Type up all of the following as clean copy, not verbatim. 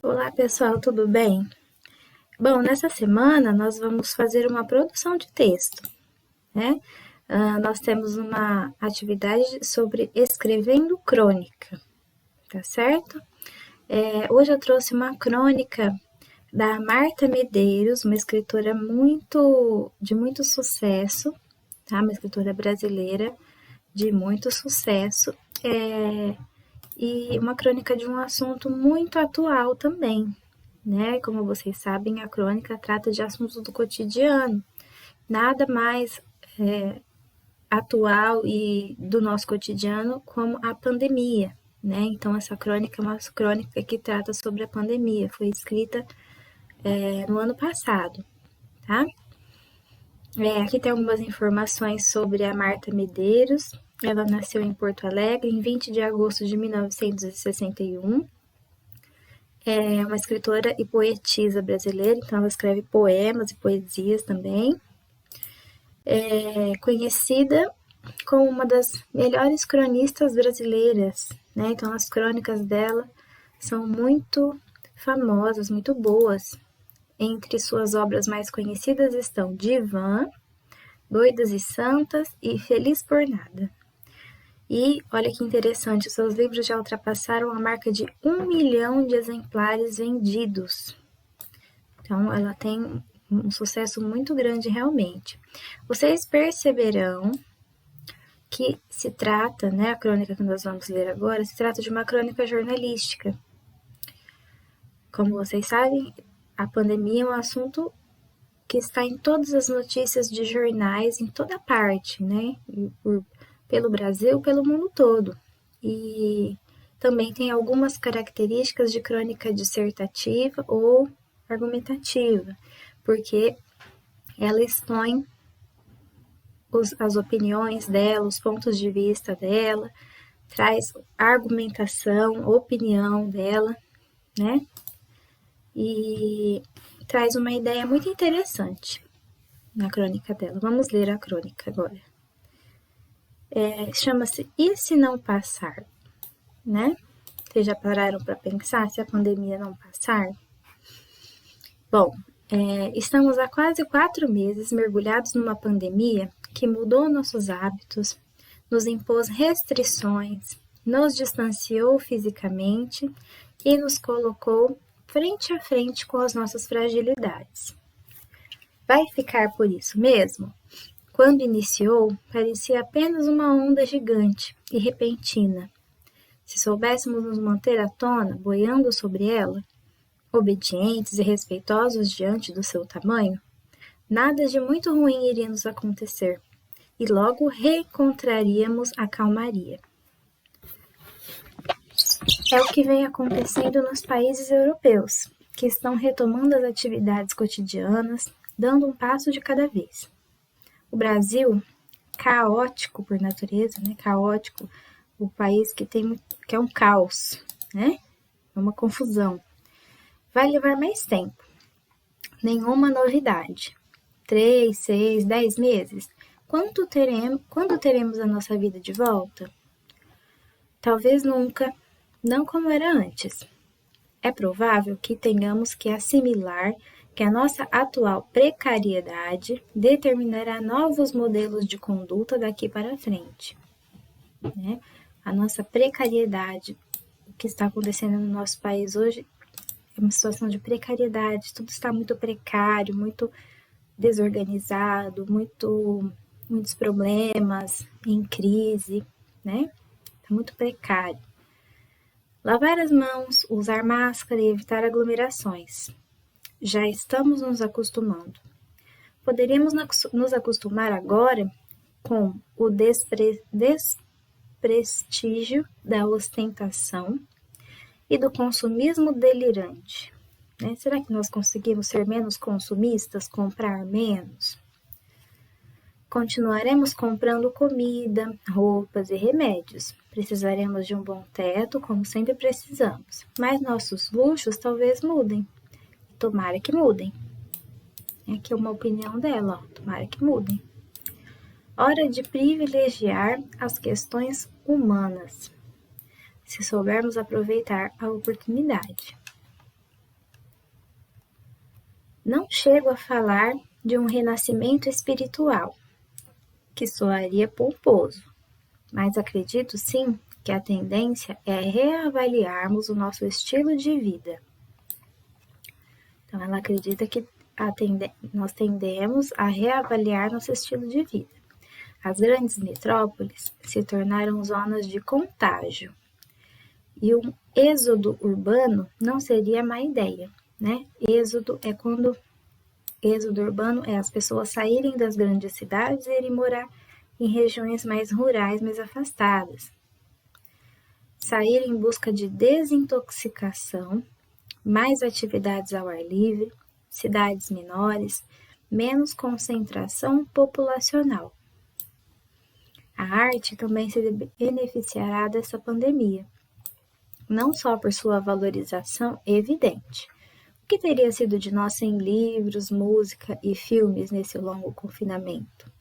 Olá, pessoal, tudo bem? Bom, nessa semana nós vamos fazer uma produção de texto, né? Nós temos uma atividade sobre escrevendo crônica, tá certo? Hoje eu trouxe uma crônica da Marta Medeiros, uma escritora de muito sucesso, tá? Uma escritora brasileira de muito sucesso, e uma crônica de um assunto muito atual também, né? Como vocês sabem, a crônica trata de assuntos do cotidiano, nada mais atual e do nosso cotidiano como a pandemia, né? Então, essa crônica é uma crônica que trata sobre a pandemia, foi escrita no ano passado, tá? Aqui tem algumas informações sobre a Marta Medeiros. Ela nasceu em Porto Alegre em 20 de agosto de 1961. É uma escritora e poetisa brasileira, então ela escreve poemas e poesias também. É conhecida como uma das melhores cronistas brasileiras, né? Então as crônicas dela são muito famosas, muito boas. Entre suas obras mais conhecidas estão Divã, Doidas e Santas e Feliz por Nada. E olha que interessante, seus livros já ultrapassaram a marca de 1 milhão de exemplares vendidos. Então, ela tem um sucesso muito grande realmente. Vocês perceberão que se trata, né, a crônica que nós vamos ler agora, se trata de uma crônica jornalística. Como vocês sabem, a pandemia é um assunto que está em todas as notícias de jornais, em toda parte, né, pelo Brasil, pelo mundo todo. E também tem algumas características de crônica dissertativa ou argumentativa, porque ela expõe as opiniões dela, os pontos de vista dela, traz argumentação, opinião dela, né? E traz uma ideia muito interessante na crônica dela. Vamos ler a crônica agora. Chama-se E se não passar, né? Vocês já pararam para pensar se a pandemia não passar? Bom, estamos há quase 4 meses mergulhados numa pandemia que mudou nossos hábitos, nos impôs restrições, nos distanciou fisicamente e nos colocou frente a frente com as nossas fragilidades. Vai ficar por isso mesmo? Quando iniciou, parecia apenas uma onda gigante e repentina. Se soubéssemos nos manter à tona, boiando sobre ela, obedientes e respeitosos diante do seu tamanho, nada de muito ruim iria nos acontecer, e logo reencontraríamos a calmaria. É o que vem acontecendo nos países europeus, que estão retomando as atividades cotidianas, dando um passo de cada vez. O Brasil, caótico por natureza, né? Caótico, o país que é um caos, né? É uma confusão. Vai levar mais tempo. Nenhuma novidade. 3, 6, 10 meses. Quando teremos a nossa vida de volta? Talvez nunca, não como era antes. É provável que tenhamos que assimilar que a nossa atual precariedade determinará novos modelos de conduta daqui para frente, né? A nossa precariedade, o que está acontecendo no nosso país hoje é uma situação de precariedade, tudo está muito precário, muito desorganizado, muitos problemas, em crise, né? Está muito precário. Lavar as mãos, usar máscara e evitar aglomerações. Já estamos nos acostumando. Poderíamos nos acostumar agora com o desprestígio da ostentação e do consumismo delirante. Né? Será que nós conseguimos ser menos consumistas, comprar menos? Continuaremos comprando comida, roupas e remédios. Precisaremos de um bom teto, como sempre precisamos. Mas nossos luxos talvez mudem. Tomara que mudem. Aqui é uma opinião dela, ó. Tomara que mudem. Hora de privilegiar as questões humanas, se soubermos aproveitar a oportunidade. Não chego a falar de um renascimento espiritual, que soaria pomposo, mas acredito sim que a tendência é reavaliarmos o nosso estilo de vida. Então, ela acredita que nós tendemos a reavaliar nosso estilo de vida. As grandes metrópoles se tornaram zonas de contágio e um êxodo urbano não seria má ideia, né? Êxodo urbano é as pessoas saírem das grandes cidades e irem morar em regiões mais rurais, mais afastadas. Sair em busca de desintoxicação, mais atividades ao ar livre, cidades menores, menos concentração populacional. A arte também se beneficiará dessa pandemia, não só por sua valorização evidente. O que teria sido de nós sem livros, música e filmes nesse longo confinamento?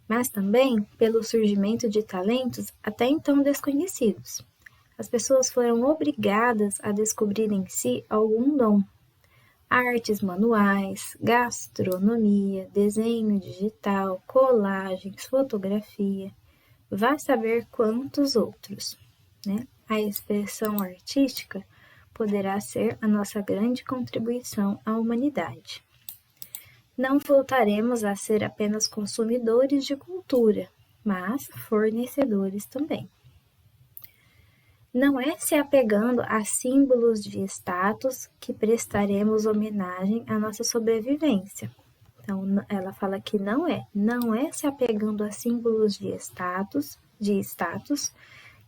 Mas também pelo surgimento de talentos até então desconhecidos. As pessoas foram obrigadas a descobrir em si algum dom. Artes manuais, gastronomia, desenho digital, colagens, fotografia, vá saber quantos outros, né? A expressão artística poderá ser a nossa grande contribuição à humanidade. Não voltaremos a ser apenas consumidores de cultura, mas fornecedores também. Não é se apegando a símbolos de status que prestaremos homenagem à nossa sobrevivência. Então, ela fala que não é se apegando a símbolos de status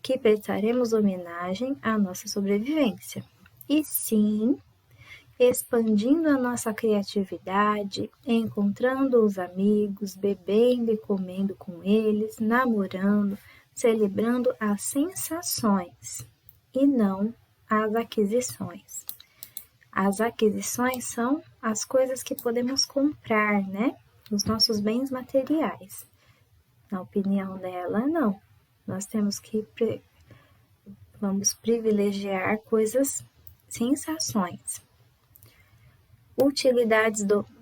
que prestaremos homenagem à nossa sobrevivência, e sim expandindo a nossa criatividade, encontrando os amigos, bebendo e comendo com eles, namorando, celebrando as sensações e não as aquisições. As aquisições são as coisas que podemos comprar, né? Os nossos bens materiais. Na opinião dela, não. Nós temos que vamos privilegiar sensações.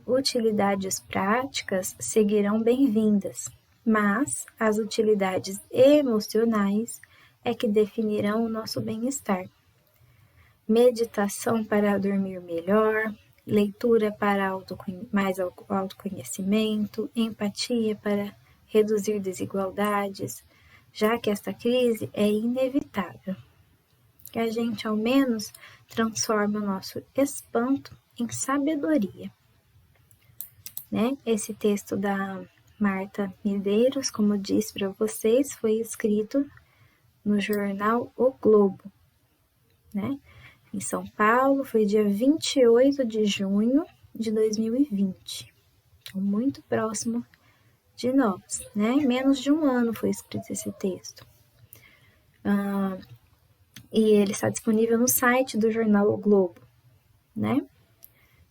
Utilidades práticas seguirão bem-vindas, mas as utilidades emocionais é que definirão o nosso bem-estar. Meditação para dormir melhor, leitura para mais autoconhecimento, empatia para reduzir desigualdades, já que esta crise é inevitável. Que a gente, ao menos, transforme o nosso espanto em sabedoria. Né? Esse texto da Marta Medeiros, como eu disse para vocês, foi escrito no jornal O Globo, né? Em São Paulo, foi dia 28 de junho de 2020. Então, muito próximo de nós, né? Menos de um ano foi escrito esse texto. E ele está disponível no site do jornal O Globo, né?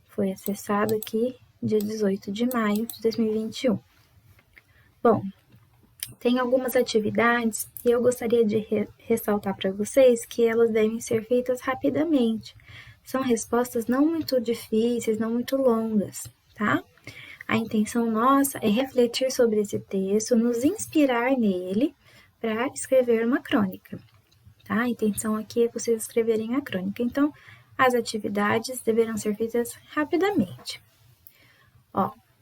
Foi acessado aqui dia 18 de maio de 2021. Bom, tem algumas atividades e eu gostaria de ressaltar para vocês que elas devem ser feitas rapidamente. São respostas não muito difíceis, não muito longas, tá? A intenção nossa é refletir sobre esse texto, nos inspirar nele para escrever uma crônica, tá? A intenção aqui é vocês escreverem a crônica. Então, as atividades deverão ser feitas rapidamente.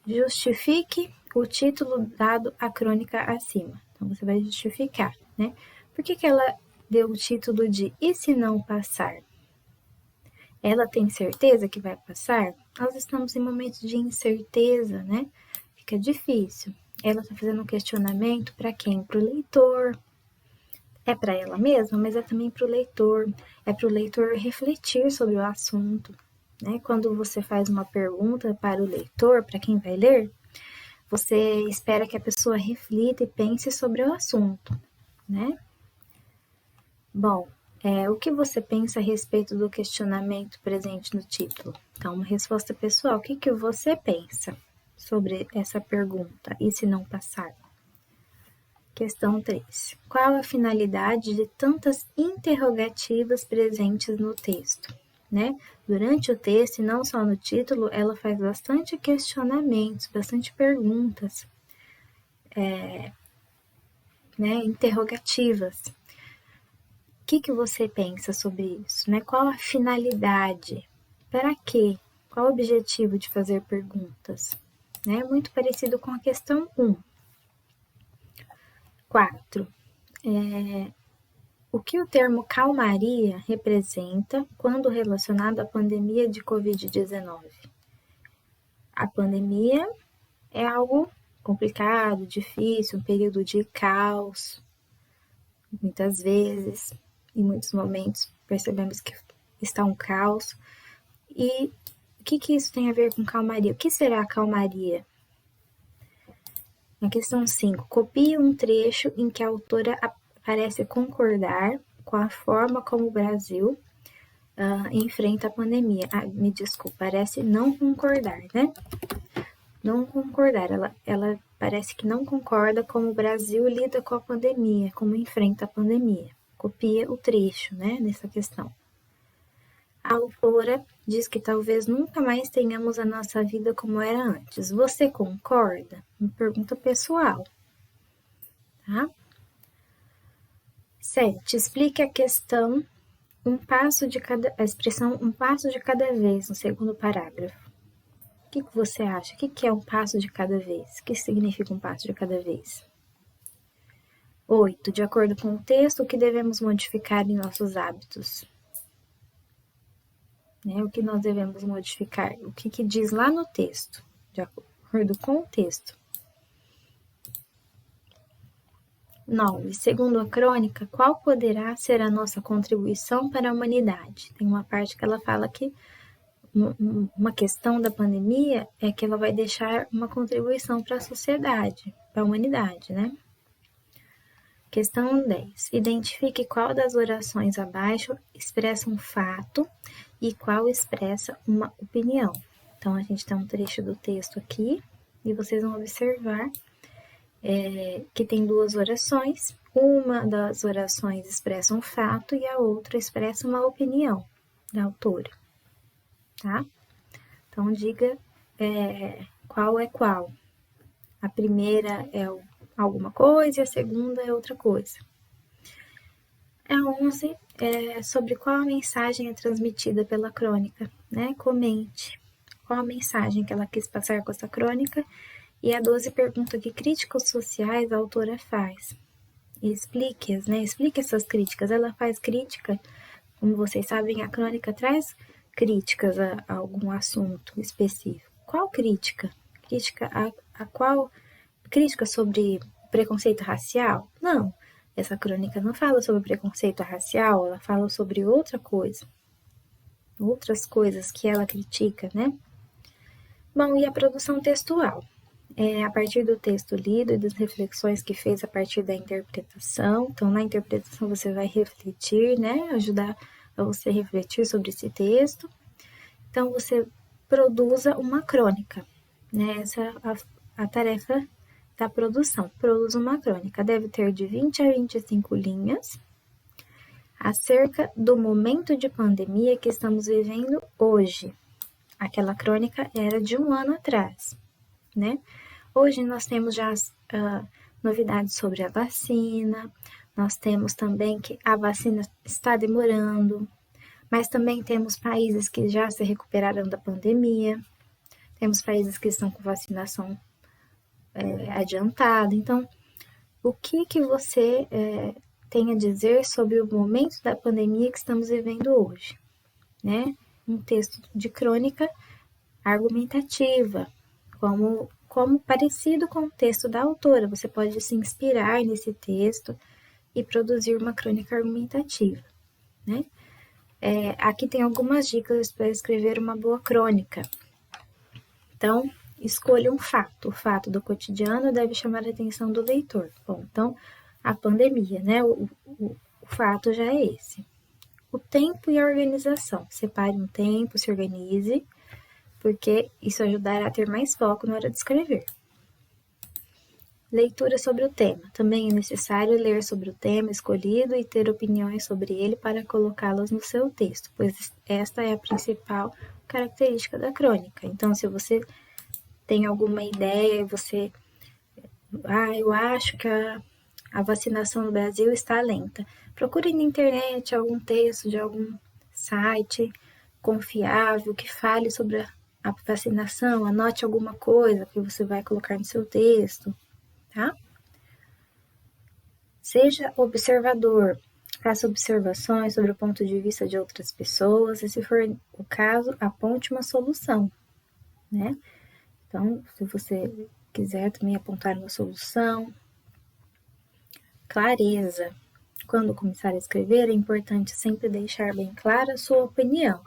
Justifique o título dado à crônica acima. Então, você vai justificar, né? Por que ela deu o título de E se não passar? Ela tem certeza que vai passar? Nós estamos em momentos de incerteza, né? Fica difícil. Ela está fazendo um questionamento para quem? Para o leitor. É para ela mesma, mas é também para o leitor. É para o leitor refletir sobre o assunto, né? Quando você faz uma pergunta para o leitor, para quem vai ler, você espera que a pessoa reflita e pense sobre o assunto, né? Bom, o que você pensa a respeito do questionamento presente no título? Então, uma resposta pessoal. O que você pensa sobre essa pergunta? E se não passar? Questão 3. Qual a finalidade de tantas interrogativas presentes no texto? né? Durante o texto, e não só no título, ela faz bastante questionamentos, bastante perguntas, né? Interrogativas. O que você pensa sobre isso, né? Qual a finalidade? Para quê? Qual o objetivo de fazer perguntas? Né? Muito parecido com a questão 1. 4. O que o termo calmaria representa quando relacionado à pandemia de Covid-19? A pandemia é algo complicado, difícil, um período de caos, muitas vezes, em muitos momentos percebemos que está um caos. E o que isso tem a ver com calmaria? O que será a calmaria? Na questão 5, copie um trecho em que a autora parece concordar com a forma como o Brasil enfrenta a pandemia. Me desculpa, parece não concordar, né? Não concordar, ela parece que não concorda como o Brasil lida com a pandemia, como enfrenta a pandemia. Copia o trecho, né, nessa questão. A autora diz que talvez nunca mais tenhamos a nossa vida como era antes. Você concorda? Uma pergunta pessoal, tá? 7. Explique a questão a expressão um passo de cada vez, no segundo parágrafo. O que você acha? O que é um passo de cada vez? O que significa um passo de cada vez? 8. De acordo com o texto, o que devemos modificar em nossos hábitos? Né? O que nós devemos modificar? O que diz lá no texto? De acordo com o texto. 9. Segundo a crônica, qual poderá ser a nossa contribuição para a humanidade? Tem uma parte que ela fala que uma questão da pandemia é que ela vai deixar uma contribuição para a sociedade, para a humanidade, né? Questão 10. Identifique qual das orações abaixo expressa um fato e qual expressa uma opinião. Então, a gente tem um trecho do texto aqui e vocês vão observar que tem duas orações. Uma das orações expressa um fato e a outra expressa uma opinião da autora, tá? Então, diga qual é qual. A primeira é alguma coisa e a segunda é outra coisa. A 11 é sobre qual a mensagem é transmitida pela crônica, né? Comente qual a mensagem que ela quis passar com essa crônica. E a 12 pergunta que críticas sociais a autora faz. E explique-as, né? Explique essas críticas. Ela faz crítica, como vocês sabem, a crônica traz críticas a algum assunto específico. Qual crítica? Crítica a qual? Crítica sobre preconceito racial? Não. Essa crônica não fala sobre preconceito racial, ela fala sobre outra coisa. Outras coisas que ela critica, né? Bom, e a produção textual? A partir do texto lido e das reflexões que fez a partir da interpretação. Então, na interpretação você vai refletir, né? Ajudar a você refletir sobre esse texto. Então, você produza uma crônica, né? Essa é a tarefa da produção. Produza uma crônica. Deve ter de 20 a 25 linhas acerca do momento de pandemia que estamos vivendo hoje. Aquela crônica era de um ano atrás, né? Hoje nós temos já novidades sobre a vacina, nós temos também que a vacina está demorando, mas também temos países que já se recuperaram da pandemia, temos países que estão com vacinação adiantada. Então, o que você tem a dizer sobre o momento da pandemia que estamos vivendo hoje? Né? Um texto de crônica argumentativa, como parecido com o texto da autora. Você pode se inspirar nesse texto e produzir uma crônica argumentativa, né? Aqui tem algumas dicas para escrever uma boa crônica. Então, escolha um fato. O fato do cotidiano deve chamar a atenção do leitor. Bom, então, a pandemia, né? O fato já é esse. O tempo e a organização. Separe um tempo, se organize, porque isso ajudará a ter mais foco na hora de escrever. Leitura sobre o tema. Também é necessário ler sobre o tema escolhido e ter opiniões sobre ele para colocá-las no seu texto, pois esta é a principal característica da crônica. Então, se você tem alguma ideia e você... eu acho que a vacinação no Brasil está lenta. Procure na internet algum texto de algum site confiável que fale sobre a vacinação, anote alguma coisa que você vai colocar no seu texto, tá? Seja observador, faça observações sobre o ponto de vista de outras pessoas e, se for o caso, aponte uma solução, né? Então, se você quiser também apontar uma solução, clareza. Quando começar a escrever, é importante sempre deixar bem clara a sua opinião,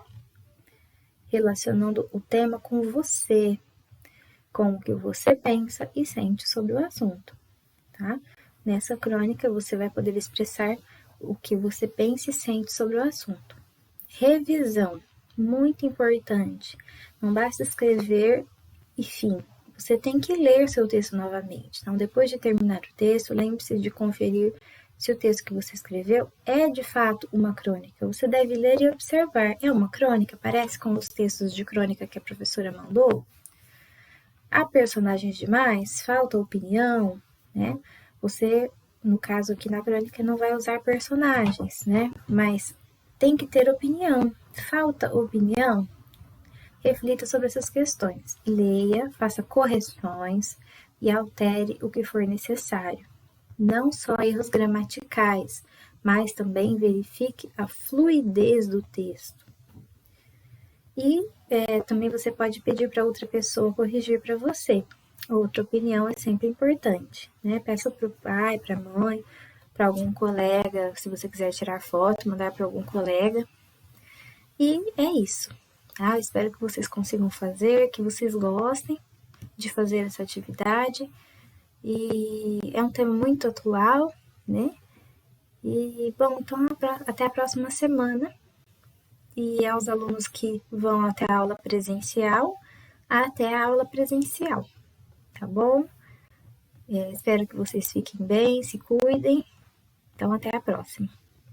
relacionando o tema com você, com o que você pensa e sente sobre o assunto, tá? Nessa crônica, você vai poder expressar o que você pensa e sente sobre o assunto. Revisão, muito importante. Não basta escrever e fim. Você tem que ler seu texto novamente. Então, depois de terminar o texto, lembre-se de conferir se o texto que você escreveu é de fato uma crônica. Você deve ler e observar. É uma crônica? Parece com os textos de crônica que a professora mandou? Há personagens demais? Falta opinião, né? Você, no caso aqui na crônica, não vai usar personagens, né? Mas tem que ter opinião. Falta opinião? Reflita sobre essas questões. Leia, faça correções e altere o que for necessário. Não só erros gramaticais, mas também verifique a fluidez do texto. E também você pode pedir para outra pessoa corrigir para você. Outra opinião é sempre importante, né? Peça para o pai, para a mãe, para algum colega, se você quiser tirar foto, mandar para algum colega. E é isso, tá? Espero que vocês consigam fazer, que vocês gostem de fazer essa atividade. E é um tema muito atual, né? E, bom, então até a próxima semana. E aos alunos que vão até a aula presencial, até a aula presencial, tá bom? Espero que vocês fiquem bem, se cuidem. Então, até a próxima.